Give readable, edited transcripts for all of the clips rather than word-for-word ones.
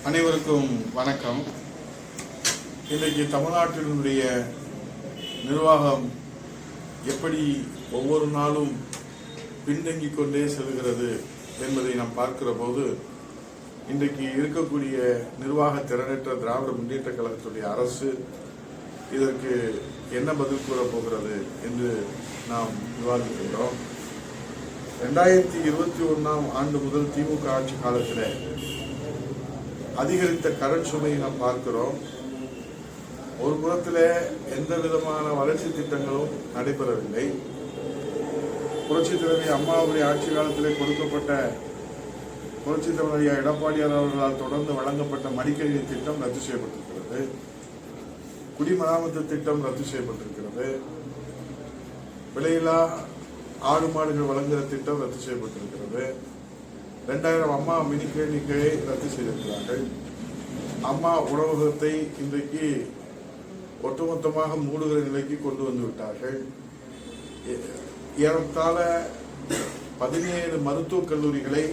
அனைவருக்கும் வணக்கம். இன்றைக்கு தமிழ்நாட்டினுடைய நிர்வாகம் எப்படி ஒவ்வொரு நாளும் பின்தங்கிக் கொண்டே செல்கிறது என்பதை நாம் பார்க்கிற போது, இன்றைக்கு இருக்கக்கூடிய நிர்வாக திறனற்ற திராவிட முன்னேற்ற கழகத்துடைய அரசு இதற்கு என்ன பதில் கூறப் போகிறது என்று நாம் விவாதிக்கின்றோம். 2021ஆம் ஆண்டு முதல் திமுக ஆட்சி காலத்தில் அதிகரித்த கடன் சுமையை நாம் பார்க்கிறோம். ஒரு புறத்தில் எந்த விதமான வளர்ச்சி திட்டங்களும் நடைபெறவில்லை. புரட்சித் தலைவி அம்மாவுடைய ஆட்சி காலத்தில் கொடுக்கப்பட்ட புரட்சித் தலைவி எடப்பாடியார் அவர்களால் தொடர்ந்து வழங்கப்பட்ட மடிக்கணினி திட்டம் ரத்து செய்யப்பட்டிருக்கிறது. குடிமராமத்து திட்டம் ரத்து செய்யப்பட்டிருக்கிறது. விலையில்லா ஆடு மாடுகள் வழங்குகிற திட்டம் ரத்து செய்யப்பட்டிருக்கிறது. 2000 அம்மா மினி கிளினிக்கை ரத்து செய்திருக்கிறார்கள். அம்மா உணவகத்தை இன்றைக்கு ஒட்டுமொத்தமாக மூடுகிற நிலைக்கு கொண்டு வந்து விட்டார்கள். ஏறத்தாழ 17 மருத்துவக் கல்லூரிகளை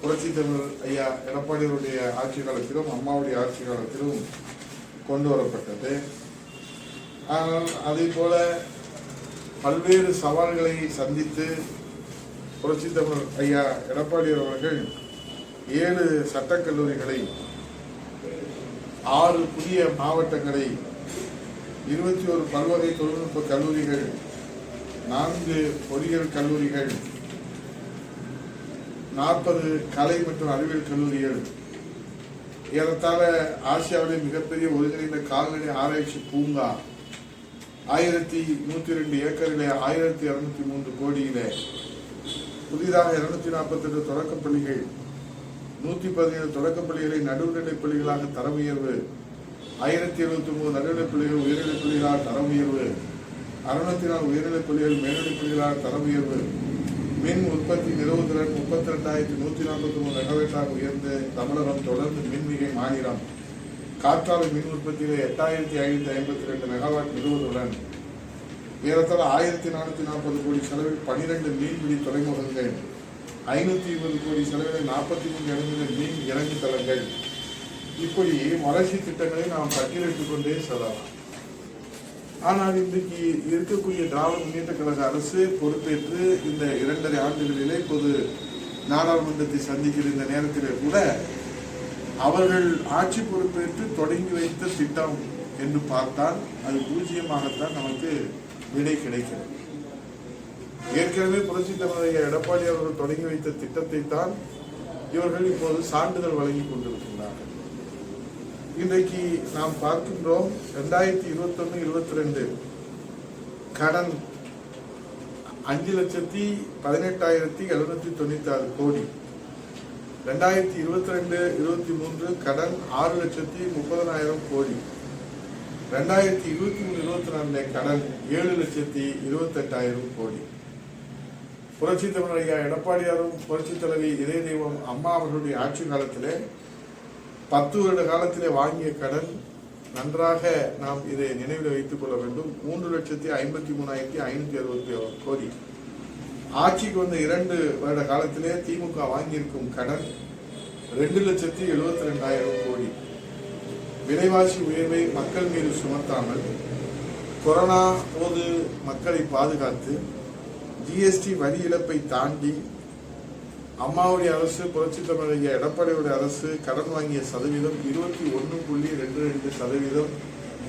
புரட்சித் தலைவர் ஐயா எடப்பாடியாருடைய ஆட்சி காலத்திலும் அம்மாவுடைய ஆட்சி காலத்திலும் கொண்டு வரப்பட்டது. ஆனால் அதே போல பல்வேறு சவால்களை சந்தித்து புரட்சித் தலைவர் ஐயா எடப்பாடியார் அவர்கள் 7 சட்டக்கல்லூரிகளை, 6 புதிய மாவட்டங்களை, 21 பல்வகை தொழில்நுட்ப கல்லூரிகள், 4 பொறியியல் கல்லூரிகள், 40 கலை மற்றும் அறிவியல் கல்லூரிகள், ஏறத்தாழ ஆசியாவிலே மிகப்பெரிய ஒருங்கிணைந்த கால்நடை ஆராய்ச்சி பூங்கா, 1102 ஏக்கரிலே 1203 கோடியிலே புதிதாக 248 தொடக்கப்பள்ளிகள், 117 தொடக்கப்பள்ளிகளை நடுநிலைப் பள்ளிகளாக தரம் உயர்வு, 1073 நடுநிலைப் பள்ளிகள் உயர்நிலைப் பள்ளிகளாக தரம் உயர்வு, 604 உயர்நிலைப் பள்ளிகள் மேல்நிலைப் பள்ளிகளாக தரம் உயர்வு, மின் உற்பத்தி நிறுவுதிறன் 32,143 மெகாவாட்டாக உயர்ந்து தமிழகம் தொடர்ந்து மின்மிகை மாநிலம். காற்றாலை மின் உற்பத்தியிலே 8,552 மெகாவாட் நிறுவுவதுடன் ஏறத்தாழ 1,440 கோடி செலவில் 12 மீன்பிடி துறைமுகங்கள், 520 கோடி செலவில் 43 இடங்களில் மீன் இறங்கு தளங்கள், இப்படி வளர்ச்சி திட்டங்களை நாம் பட்டியலிட்டுக் கொண்டே செல்லலாம். ஆனால் இன்றைக்கு இருக்கக்கூடிய திராவிட முன்னேற்ற கழக அரசு பொறுப்பேற்று இந்த 2.5 ஆண்டுகளிலே பொது நாடாளுமன்றத்தை சந்திக்கிற இந்த நேரத்திலே கூட அவர்கள் ஆட்சி பொறுப்பேற்று தொடங்கி வைத்த திட்டம் என்று பார்த்தால் அது பூஜ்ஜியமாகத்தான் நமக்கு விடை கிடைக்கிறது. ஏற்கனவே புரட்சித் தலைவர் எடப்பாடி அவர்கள் தொடங்கி வைத்த திட்டத்தை தான் இவர்கள் இப்போது சான்றிதழ் வழங்கி கொண்டிருக்கின்றார்கள். இன்றைக்கு நாம் பார்க்கின்றோம் 2021-22 கடன் 5,18,796 கோடி, 2022-23 கடன் 6,30,000 கோடி, 2023-24 கடன் 7,28,000 கோடி. புரட்சித் தலைவர் ஐயா எடப்பாடியாரும் புரட்சித் தலைவி இதய தெய்வம் அம்மா அவர்களுடைய ஆட்சி காலத்திலே 10 வருட காலத்திலே வாங்கிய கடன், நன்றாக நாம் இதை நினைவில் வைத்துக் கொள்ள வேண்டும், 3,53,561 கோடி. ஆட்சிக்கு வந்த 2 வருட காலத்திலே திமுக வாங்கியிருக்கும் கடன் 2,72,000 கோடி. விலைவாசி உயர்வை மக்கள் மீது சுமத்தாமல் கொரோனா போது மக்களை பாதுகாத்து ஜிஎஸ்டி வரி இழப்பை தாண்டி அம்மாவுடைய அரசு புரட்சித் தலைவர் எடப்பாடியுடைய அரசு கடன் வாங்கிய சதவீதம் 21.22%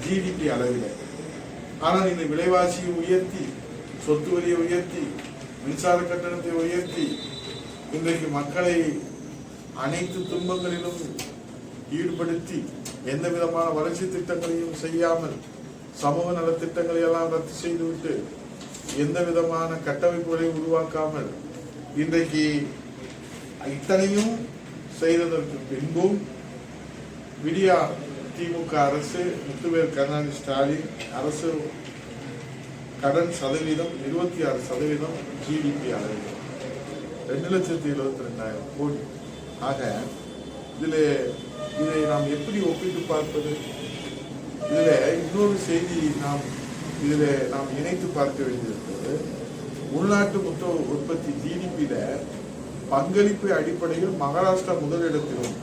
ஜிடிபி அளவில். ஆனால் இந்த விலைவாசியை உயர்த்தி, சொத்து வரியை உயர்த்தி, மின்சார கட்டணத்தை உயர்த்தி இன்றைக்கு மக்களை அனைத்து துன்பங்களிலும் ஈடுபடுத்தி எந்த விதமான வளர்ச்சி திட்டங்களையும் செய்யாமல் சமூக நலத்திட்டங்களை எல்லாம் ரத்து செய்துவிட்டு எந்த விதமான கட்டமைப்புகளை உருவாக்காமல் இன்றைக்கு இத்தனையும் செய்ததற்கு பின்பும் விடியா திமுக அரசு, முத்துவேல் கருணாநிதி ஸ்டாலின் அரசு கடன் சதவீதம் 26% ஜிடிபி அளவில் 2,72,000 கோடி. ஆக இதை நாம் எப்படி ஒப்பிட்டு பார்ப்பது? இதில் இன்னொரு செய்தி நாம் இணைத்து பார்க்க வேண்டியிருக்கிறது. உள்நாட்டு மொத்த உற்பத்தி ஜிடிபியில பங்களிப்பு அடிப்படையில் மகாராஷ்டிரா முதலிடத்திலும்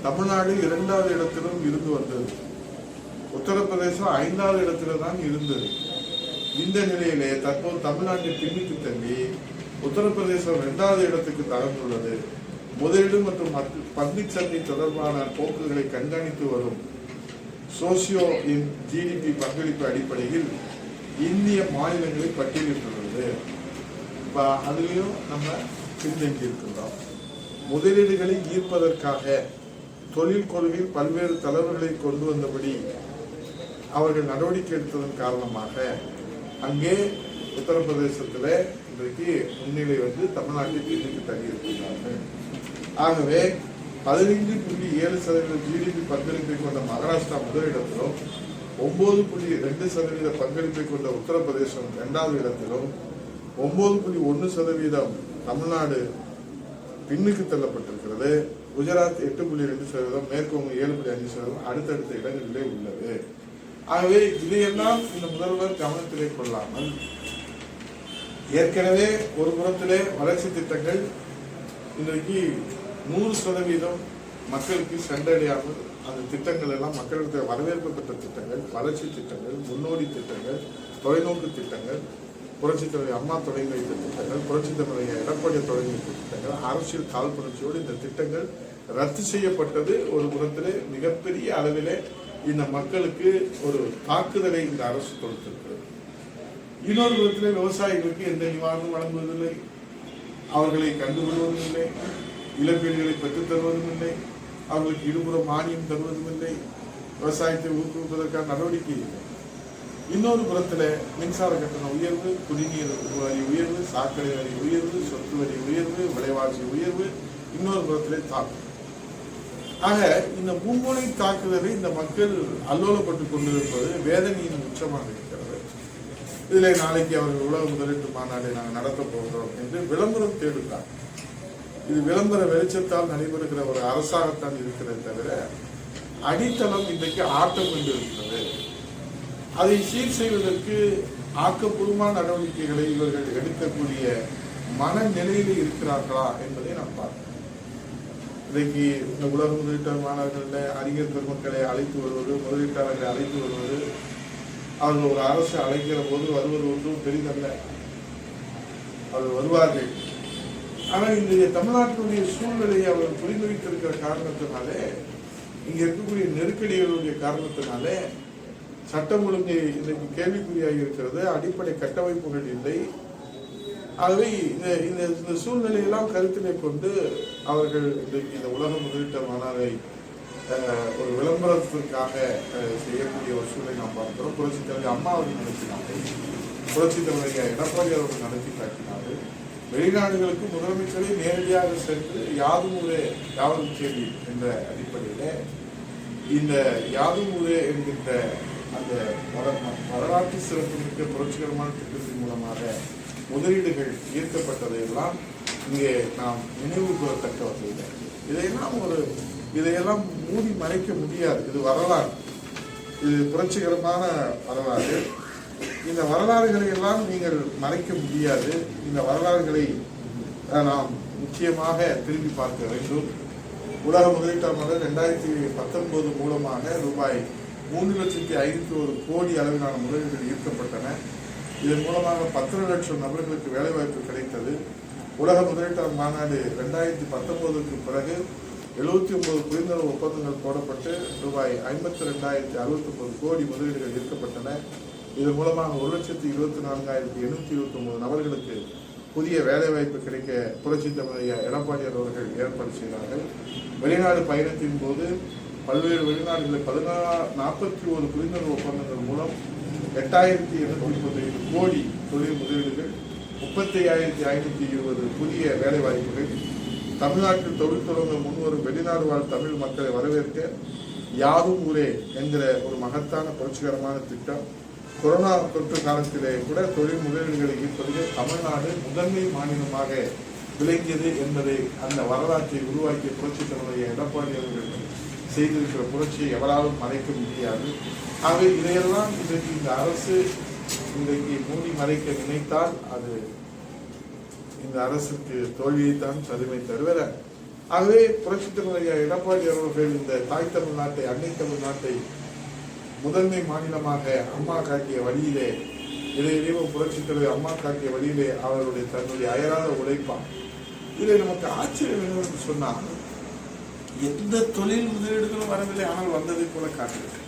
தமிழ்நாடு 2வது இடத்திலும் இருந்து வந்தது. உத்தரப்பிரதேசம் 5வது இடத்துல தான் இருந்தது. இந்த நிலையிலே தற்போது தமிழ்நாட்டை பின்னுக்கு தள்ளி உத்தரப்பிரதேசம் 2வது இடத்துக்கு தகர்ந்துள்ளது. முதலீடு மற்றும் பங்குச் சந்தை தொடர்பான போக்குகளை கண்காணித்து வரும் சோசியோ இன் ஜிடிபி பங்களிப்பு அடிப்படையில் இந்திய மாநிலங்களை பட்டியலிட்டுள்ளது. அதுலயும் நம்ம பின்தங்கி இருக்கின்றோம். முதலீடுகளை ஈர்ப்பதற்காக தொழில் கொள்கையில் பல்வேறு தளர்வுகளை கொண்டு வந்தபடி அவர்கள் நடவடிக்கை எடுத்ததன் காரணமாக அங்கே உத்தரப்பிரதேசத்தில் இன்றைக்கு முன்னிலை தமிழ்நாட்டிற்கு இன்றைக்கு தள்ளி இருக்கின்றார்கள். ஆகவே 15.7% ஜிடிபி பங்களிப்பை கொண்ட மகாராஷ்டிரா முதலிடத்திலும் 9.2% பங்களிப்பை கொண்ட உத்தரப்பிரதேசம் 2வது இடத்திலும் 9.1% தமிழ்நாடு பின்னுக்கு தள்ளப்பட்டிருக்கிறது. குஜராத் 8.2%, மேற்குவங்கம் 7.5% அடுத்தடுத்த இடங்களிலே உள்ளது. ஆகவே இதையெல்லாம் இந்த முதல்வர் கவனத்திலே கொள்ளாமல் ஏற்கனவே ஒரு புறத்திலே வளர்ச்சி திட்டங்கள் இன்றைக்கு 100% மக்களுக்கு சென்றடையாமல் அந்த திட்டங்கள் எல்லாம் மக்களுக்கு வரவேற்பு பெற்ற திட்டங்கள், வளர்ச்சி திட்டங்கள், முன்னோடி திட்டங்கள், தொலைநோக்கு திட்டங்கள், புரட்சித் தலைவர் அம்மா தொடங்கி வைத்த திட்டங்கள், புரட்சித் தலைவர் எடப்பாடி தொடங்கி வைத்த திட்டங்கள், அரசியல் காழ்ப்புணர்ச்சியோடு இந்த திட்டங்கள் ரத்து செய்யப்பட்டது. ஒரு புறத்திலே மிகப்பெரிய அளவிலே இந்த மக்களுக்கு ஒரு தாக்குதலை இந்த அரசு கொடுத்திருக்கிறது. இன்னொரு புறத்திலே விவசாயிகளுக்கு எந்த நிவாரணம் வழங்குவதில்லை, அவர்களை கண்டுகொள்வதும் இல்லை, இழப்பீடுகளை பெற்றுத் தருவதும் இல்லை, அவர்களுக்கு இருபுற மானியம் தருவதும் இல்லை, விவசாயத்தை ஊக்குவிப்பதற்கான நடவடிக்கை இல்லை. இன்னொரு புறத்துல மின்சார கட்டண உயர்வு, குடிநீர் வரி உயர்வு, சாக்கடை வரி உயர்வு, சொத்து வரி உயர்வு, விலைவாசி உயர்வு, இன்னொரு புறத்திலே தாக்குதல். ஆக இந்த மும்முனை தாக்குதலை இந்த மக்கள் அல்லோலப்பட்டுக் கொண்டிருப்பது வேதனையின் உச்சமாக இருக்கிறது. இதுல நாளைக்கு அவர்கள் உலக முதலீட்டு மாநாட்டை நாங்கள் நடத்த போகிறோம் என்று விளம்பரம் தேடுகிறார். இது விளம்பர வெளிச்சத்தால் நடைபெறுகிற ஒரு அரசாகத்தான் இருக்கிறது தவிர அடித்தளம் இன்றைக்கு ஆட்டம் கொண்டு இருக்கிறது. அதை சீர் செய்வதற்கு ஆக்கப்பூர்வமான நடவடிக்கைகளை இவர்கள் எடுக்கக்கூடிய மனநிலையில் இருக்கிறார்களா என்பதை நாம் பார்க்கிறோம். இன்றைக்கு இந்த உலக முதலீட்டு மாநாடுகளில் அறிஞர் பெருமக்களை அழைத்து வருவது, முதலீட்டாளர்களை அழைத்து வருவது, அவர்கள் ஒரு அரசு அழைக்கிற போது வருவது ஒன்றும் பெரிதல்ல, அவர்கள் வருவார்கள். ஆனால் இன்றைய தமிழ்நாட்டினுடைய சூழ்நிலையை அவர்கள் புரிந்து வைத்திருக்கிற காரணத்தினாலே, இங்க இருக்கக்கூடிய நெருக்கடிகளுடைய காரணத்தினாலே சட்டம் ஒழுங்கு இன்றைக்கு கேள்விக்குறியாக இருக்கிறது. அடிப்படை கட்டமைப்புகள் இல்லை. ஆகவே இந்த சூழ்நிலையெல்லாம் கருத்திலே கொண்டு அவர்கள் இன்றைக்கு இந்த உலக முதலீட்டு மாநாட்டை ஒரு விளம்பரத்திற்காக செய்யக்கூடிய ஒரு சூழலை நாம் பார்க்கிறோம். புரட்சித் தலைவர் அம்மா அவர்கள் நடத்தினார்கள், புரட்சித் தலைவர் எடப்பாடி அவர்கள் நடத்தி காட்டினார்கள். வெளிநாடுகளுக்கு முதலமைச்சரை நேரடியாக சென்று யாதும் ஊரே யாவரும் கேள்வி என்ற அடிப்படையில இந்த யாதும் ஊரே என்கின்ற அந்த வரலாற்று சிறப்புமிக்க புரட்சிகரமான திட்டத்தின் மூலமாக முதலீடுகள் ஈர்க்கப்பட்டதையெல்லாம் இங்கே நாம் நினைவு கூறத்தக்க வகையில் இதையெல்லாம் மூடி மறைக்க முடியாது. இது வரலாறு, இது புரட்சிகரமான வரலாறு. இந்த வரலாறுகளை எல்லாம் நீங்கள் மறைக்க முடியாது. இந்த வரலாறுகளை நாம் முக்கியமாக திரும்பி பார்க்க வேண்டும். உலக முதலீட்டாளர்கள் 2019 மூலமாக ரூபாய் 3,05,000 கோடி அளவிலான முதலீடுகள் ஈர்க்கப்பட்டன. இதன் மூலமாக 10 லட்சம் நபர்களுக்கு வேலைவாய்ப்பு கிடைத்தது. உலக முதலீட்டாளர் மாநாடு 2019க்கு பிறகு 79 புரிந்துணர்வு ஒப்பந்தங்கள் போடப்பட்டு ரூபாய் 52,069 கோடி முதலீடுகள் ஈர்க்கப்பட்டன. இதன் மூலமாக 1,24,829 நபர்களுக்கு புதிய வேலைவாய்ப்பு கிடைக்க புரட்சித் தலைவர் எடப்பாடி அவர்கள் ஏற்பாடு செய்தார்கள். வெளிநாடு பயணத்தின் போது பல்வேறு வெளிநாடுகளில் 41 புரிந்துணர்வு ஒப்பந்தங்கள் மூலம் 8,835 கோடி தொழில் முதலீடுகள், 35,520 புதிய வேலைவாய்ப்புகள். தமிழ்நாட்டில் தொழில் தொடங்க முன்வரும் வெளிநாடு வாழ் தமிழ் மக்களை வரவேற்க யாதும் ஊரே என்கிற ஒரு மகத்தான புரட்சிகரமான திட்டம். கொரோனா தொற்று காலத்திலே கூட தொழில் முதலீடுகளை ஈர்ப்பதிலே தமிழ்நாடு முதன்மை மாநிலமாக விளங்கியது என்பதை, அந்த வரலாற்றை உருவாக்கிய புரட்சித் தலைவர் எடப்பாடி அவர்கள் செய்திருக்கிற புரட்சியை எவராலும் மறைக்க முடியாது. ஆகவே இதையெல்லாம் இன்றைக்கு இந்த அரசு இன்றைக்கு மூடி மறைக்க நினைத்தால் அது இந்த அரசுக்கு தோல்வியைத்தான் தருமை தருவர. ஆகவே புரட்சித் தலைவர் எடப்பாடி அவர்கள் இந்த தாய் தமிழ்நாட்டை, அன்னை தமிழ்நாட்டை முதன்மை மாநிலமாக அம்மா காட்டிய வழியிலே, இதையிலேயும் புரட்சித் தலைவர் அம்மா காட்டிய வழியிலே அவருடைய தன்னுடைய அயராத உழைப்பான். இதில் நமக்கு ஆச்சரியம் என்னவென்று சொன்னால், எந்த தொழில் முதலீடுகளும் வரவில்லை, ஆனால் வந்ததை போல காட்டுகிறது.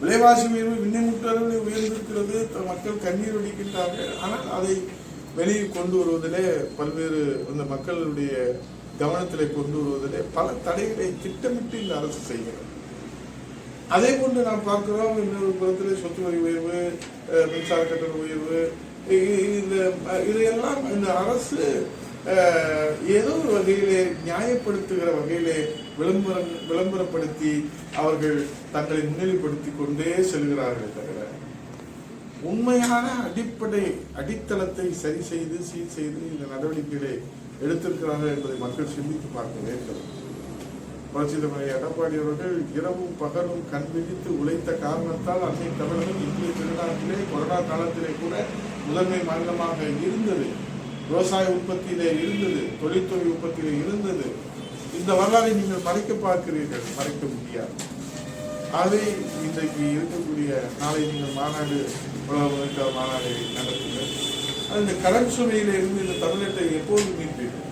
விலைவாசி உயர்வு விண்ணை முற்றளவில் உயர்ந்திருக்கிறது, மக்கள் கண்ணீர் வடிக்கின்றார்கள். ஆனால் அதை வெளியே கொண்டு வருவதிலே, பல்வேறு அந்த மக்களுடைய கவனத்திலே கொண்டு வருவதிலே பல தடைகளை திட்டமிட்டு இந்த அரசு செய்கிறது. அதே போன்று நாம் பார்க்கிறோம், இன்னொரு புறத்திலே சொத்து வரி உயர்வு, மின்சார கட்டண உயர்வு, இதையெல்லாம் இந்த அரசு ஏதோ ஒரு வகையிலே நியாயப்படுத்துகிற வகையிலே விளம்பரப்படுத்தி அவர்கள் தங்களை முன்னிலைப்படுத்திக் கொண்டே செல்கிறார்கள் தவிர உண்மையான அடித்தளத்தை சரி செய்து சீர் செய்து இந்த நடவடிக்கைகளை எடுத்திருக்கிறார்கள் என்பதை மக்கள் சிந்தித்து பார்க்க வேண்டும். புரட்சித் தலைவர் எடப்பாடி அவர்கள் இரவும் பகலும் கண் விழித்து உழைத்த காரணத்தால் அன்னை தமிழகம் இந்திய திருநாட்டிலே கொரோனா காலத்திலே கூட முதன்மை மாநிலமாக இருந்தது, விவசாய உற்பத்தியிலே இருந்தது, தொழில்துறை உற்பத்தியிலே இருந்தது. இந்த வரலாறை நீங்கள் மறைக்க பார்க்கிறீர்கள், மறைக்க முடியாது. அதை இன்றைக்கு இருக்கக்கூடிய நாளை நீங்கள் மாநாடு, உலக முதற்கால மாநாடு நடத்துங்கள். இந்த கடன் சுமையில இருந்து இந்த தமிழ்நாட்டை எப்போது மீட்பீர்கள்?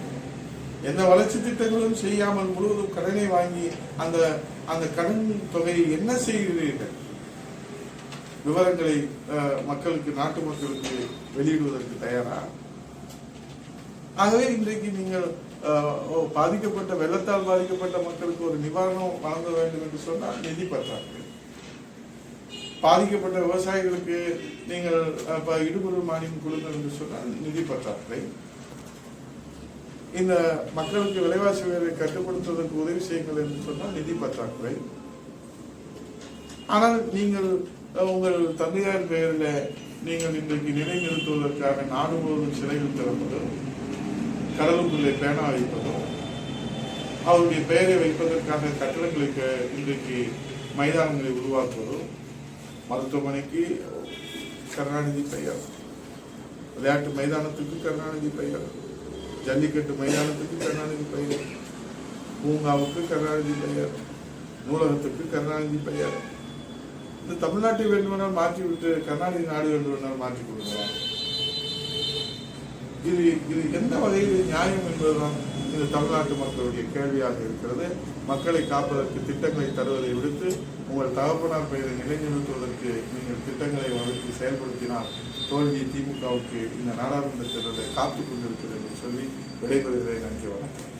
எந்த வளர்ச்சி திட்டங்களும் செய்யாமல் முழுவதும் கடனை வாங்கி அந்த கடன் தொகையை என்ன செய்கிறீர்கள்? விவரங்களை மக்களுக்கு, நாட்டு மக்களுக்கு வெளியிடுவதற்கு தயாரா? ஆகவே இன்றைக்கு நீங்கள் பாதிக்கப்பட்ட, வெள்ளத்தால் பாதிக்கப்பட்ட மக்களுக்கு ஒரு நிவாரணம் வழங்க வேண்டும் என்று சொன்னால் நிதி பற்றாக்குறை. பாதிக்கப்பட்ட விவசாயிகளுக்கு நீங்கள் இடுபொருள் மானியம் கொடுங்கள் என்று சொன்னால் நிதி பற்றாக்குறை. இந்த மக்களுக்கு விலைவாசி உயர்வை கட்டுப்படுத்துவதற்கு உதவி செய்யுங்கள் என்று சொன்னால் நிதி பற்றாக்குறை. ஆனால் நீங்கள் உங்கள் தந்தையார் பெயரில் நீங்கள் இன்றைக்கு நிலைநிறுத்துவதற்காக நாடு முழுவதும் சிலைகள் திறப்பதும், கடலுக்குள்ளே பேனா வைப்பதும், அவருடைய பெயரை வைப்பதற்காக கட்டடங்களுக்கு இன்றைக்கு மைதானங்களை உருவாக்குவதும், மருத்துவமனைக்கு கருணாநிதி பெயர், விளையாட்டு மைதானத்துக்கு கருணாநிதி பெயர், ஜல்லிக்கட்டு மைதானத்துக்கு கருணாநிதி பெயர், பூங்காவுக்கு கருணாநிதி பெயர், நூலகத்துக்கு கருணாநிதி பெயர். இந்த தமிழ்நாட்டை வேண்டுமானால் மாற்றிவிட்டு கருணாநிதி நாடு வேண்டுமானால் மாற்றிக் கொள்கிறார். இது எந்த வகையில் நியாயம் என்பதுதான் இந்த தமிழ்நாட்டு மக்களுடைய கேள்வியாக இருக்கிறது. மக்களை காப்பதற்கு திட்டங்களை தருவதை விடுத்து உங்கள் தகப்பனார் பெயரை நிலைநிறுத்துவதற்கு நீங்கள் திட்டங்களை வகுத்து செயல்படுத்தினால் தோல்வி திமுகவுக்கு இந்த நாடாளுமன்ற தேர்தலை காத்துக் கொண்டிருக்கிறது என்று சொல்லி விடைபெறுகிறேன். நன்றி, வணக்கம்.